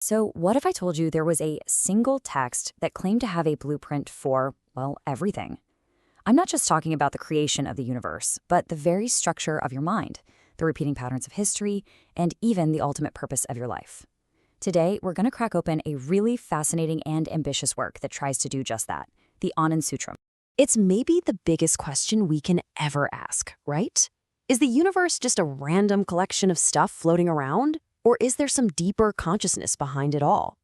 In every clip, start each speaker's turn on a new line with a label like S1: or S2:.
S1: So, what if I told you there was a single text that claimed to have a blueprint for, well, everything? I'm not just talking about the creation of the universe, but the very structure of your mind, the repeating patterns of history, and even the ultimate purpose of your life. Today, we're going to crack open a really fascinating and ambitious work that tries to do just that, the Anand Sutram.
S2: It's maybe the biggest question we can ever ask, right? Is the universe just a random collection of stuff floating around? Or is there some deeper consciousness behind it all?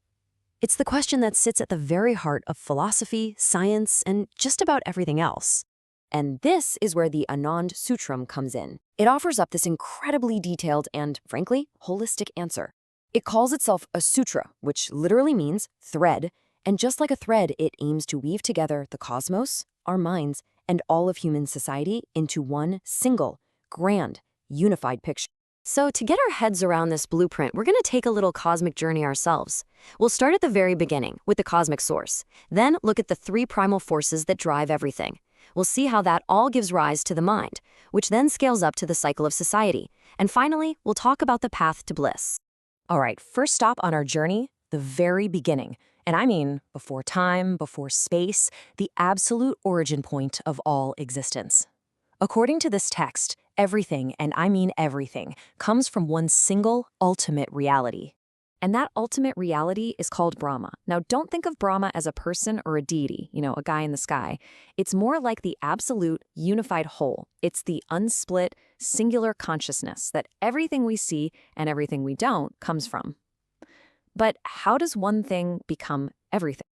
S2: It's the question that sits at the very heart of philosophy, science, and just about everything else. And this is where the Anand Sutram comes in. It offers up this incredibly detailed and, frankly, holistic answer. It calls itself a sutra, which literally means thread, and just like a thread, it aims to weave together the cosmos, our minds, and all of human society into one single, grand, unified picture. So to get our heads around this blueprint, we're going to take a little cosmic journey ourselves. We'll start at the very beginning, with the cosmic source. Then look at the three primal forces that drive everything. We'll see how that all gives rise to the mind, which then scales up to the cycle of society. And finally, we'll talk about the path to bliss. All right, first stop on our journey, the very beginning. And I mean before time, before space, the absolute origin point of all existence. According to this text, everything, and I mean everything, comes from one single ultimate reality. And that ultimate reality is called Brahma. Now, don't think of Brahma as a person or a deity, a guy in the sky. It's more like the absolute unified whole. It's the unsplit, singular consciousness that everything we see and everything we don't comes from. But how does one thing become everything?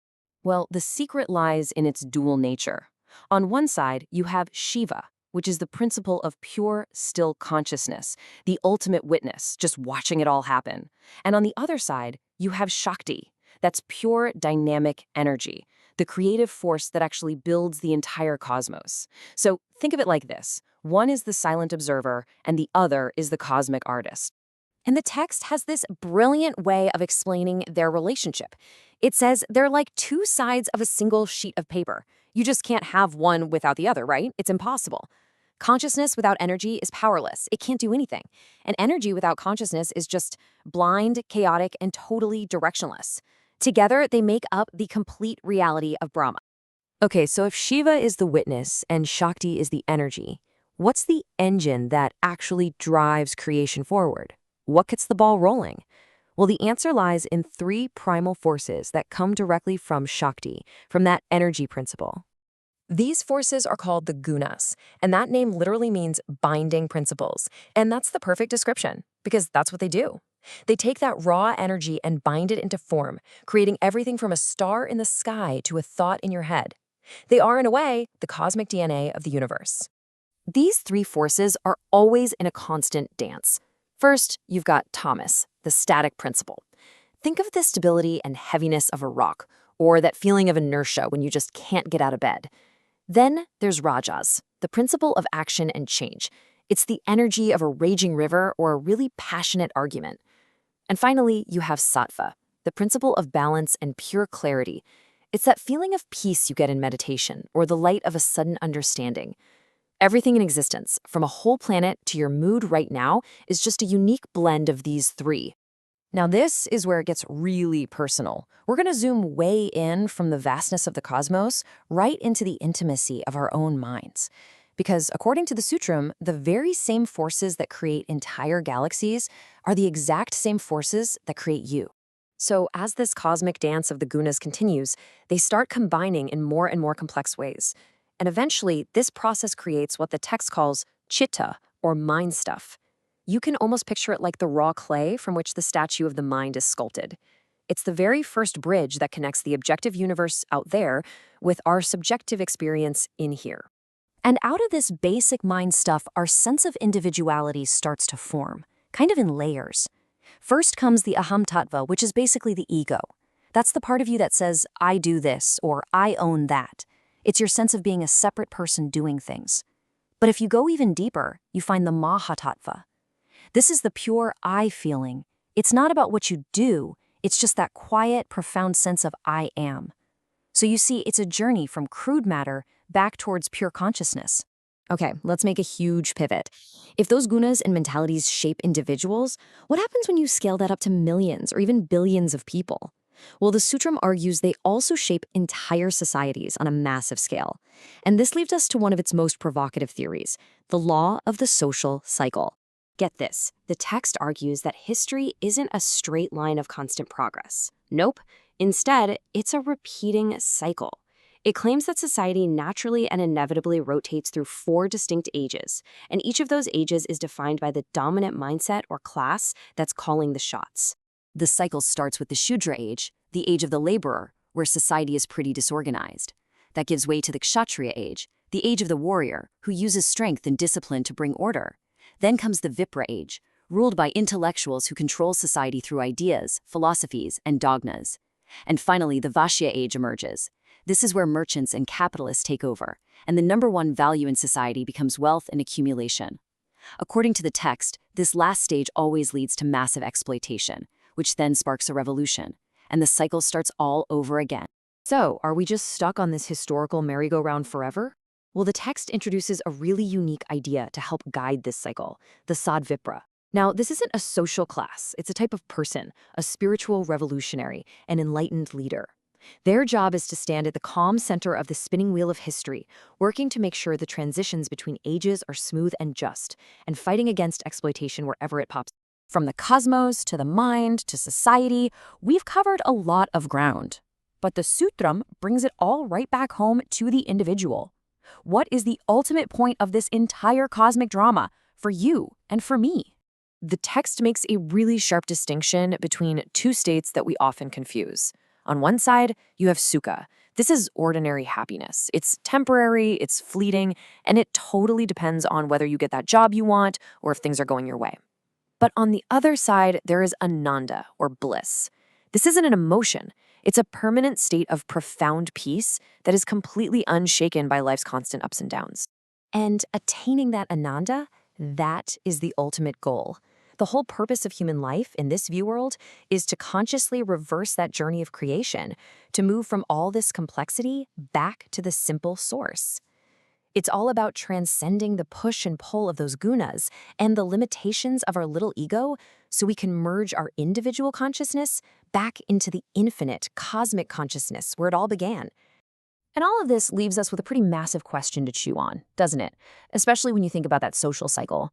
S2: Well, the secret lies in its dual nature. On one side, you have Shiva, which is the principle of pure, still consciousness, the ultimate witness, just watching it all happen. And on the other side, you have Shakti, that's pure, dynamic energy, the creative force that actually builds the entire cosmos. So think of it like this. One is the silent observer, and the other is the cosmic artist. And the text has this brilliant way of explaining their relationship. It says they're like two sides of a single sheet of paper. You just can't have one without the other, right? It's impossible. Consciousness without energy is powerless. It can't do anything. And energy without consciousness is just blind, chaotic, and totally directionless. Together, they make up the complete reality of Brahma. Okay, so if Shiva is the witness and Shakti is the energy, what's the engine that actually drives creation forward? What gets the ball rolling? Well, the answer lies in three primal forces that come directly from Shakti, from that energy principle. These forces are called the gunas, and that name literally means binding principles. And that's the perfect description, because that's what they do. They take that raw energy and bind it into form, creating everything from a star in the sky to a thought in your head. They are, in a way, the cosmic DNA of the universe. These three forces are always in a constant dance. First, you've got Thomas, the static principle. Think of the stability and heaviness of a rock, or that feeling of inertia when you just can't get out of bed. Then there's Rajas, the principle of action and change. It's the energy of a raging river or a really passionate argument. And finally, you have Sattva, the principle of balance and pure clarity. It's that feeling of peace you get in meditation or the light of a sudden understanding. Everything in existence, from a whole planet to your mood right now, is just a unique blend of these three. Now, this is where it gets really personal. We're going to zoom way in from the vastness of the cosmos right into the intimacy of our own minds. Because according to the Sutram, the very same forces that create entire galaxies are the exact same forces that create you. So as this cosmic dance of the gunas continues, they start combining in more and more complex ways. And eventually, this process creates what the text calls chitta, or mind stuff. You can almost picture it like the raw clay from which the statue of the mind is sculpted. It's the very first bridge that connects the objective universe out there with our subjective experience in here. And out of this basic mind stuff, our sense of individuality starts to form, kind of in layers. First comes the aham tattva, which is basically the ego. That's the part of you that says, I do this, or I own that. It's your sense of being a separate person doing things. But if you go even deeper, you find the mahatattva. This is the pure I feeling. It's not about what you do, it's just that quiet, profound sense of I am. So you see, it's a journey from crude matter back towards pure consciousness.
S1: Okay, let's make a huge pivot. If those gunas and mentalities shape individuals, what happens when you scale that up to millions or even billions of people? Well, the Sutram argues they also shape entire societies on a massive scale. And this leads us to one of its most provocative theories, the law of the social cycle. Get this, the text argues that history isn't a straight line of constant progress. Nope. Instead, it's a repeating cycle. It claims that society naturally and inevitably rotates through 4 distinct ages, and each of those ages is defined by the dominant mindset or class that's calling the shots.
S2: The cycle starts with the Shudra age, the age of the laborer, where society is pretty disorganized. That gives way to the Kshatriya age, the age of the warrior, who uses strength and discipline to bring order. Then comes the Vipra age, ruled by intellectuals who control society through ideas, philosophies, and dogmas. And finally, the Vaishya age emerges. This is where merchants and capitalists take over, and the number one value in society becomes wealth and accumulation. According to the text, this last stage always leads to massive exploitation, which then sparks a revolution, and the cycle starts all over again.
S1: So, are we just stuck on this historical merry-go-round forever? Well, the text introduces a really unique idea to help guide this cycle, the Sadvipra. Now, this isn't a social class, it's a type of person, a spiritual revolutionary, an enlightened leader. Their job is to stand at the calm center of the spinning wheel of history, working to make sure the transitions between ages are smooth and just, and fighting against exploitation wherever it pops. From the cosmos to the mind to society, we've covered a lot of ground. But the Sutram brings it all right back home to the individual. What is the ultimate point of this entire cosmic drama for you and for me? The text makes a really sharp distinction between 2 states that we often confuse. On one side, you have sukha. This is ordinary happiness. It's temporary, it's fleeting, and it totally depends on whether you get that job you want or if things are going your way. But on the other side, there is ananda, or bliss. This isn't an emotion. It's a permanent state of profound peace that is completely unshaken by life's constant ups and downs. And attaining that ananda, that is the ultimate goal. The whole purpose of human life in this view world is to consciously reverse that journey of creation, to move from all this complexity back to the simple source. It's all about transcending the push and pull of those gunas and the limitations of our little ego so we can merge our individual consciousness back into the infinite cosmic consciousness where it all began. And all of this leaves us with a pretty massive question to chew on, doesn't it? Especially when you think about that social cycle.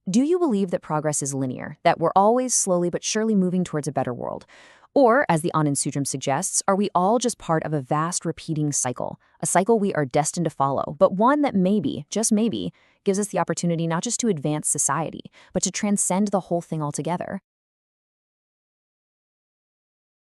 S1: Do you believe that progress is linear, that we're always slowly but surely moving towards a better world? Or, as the Anand Sutram suggests, are we all just part of a vast repeating cycle, a cycle we are destined to follow, but one that maybe, just maybe, gives us the opportunity not just to advance society, but to transcend the whole thing altogether?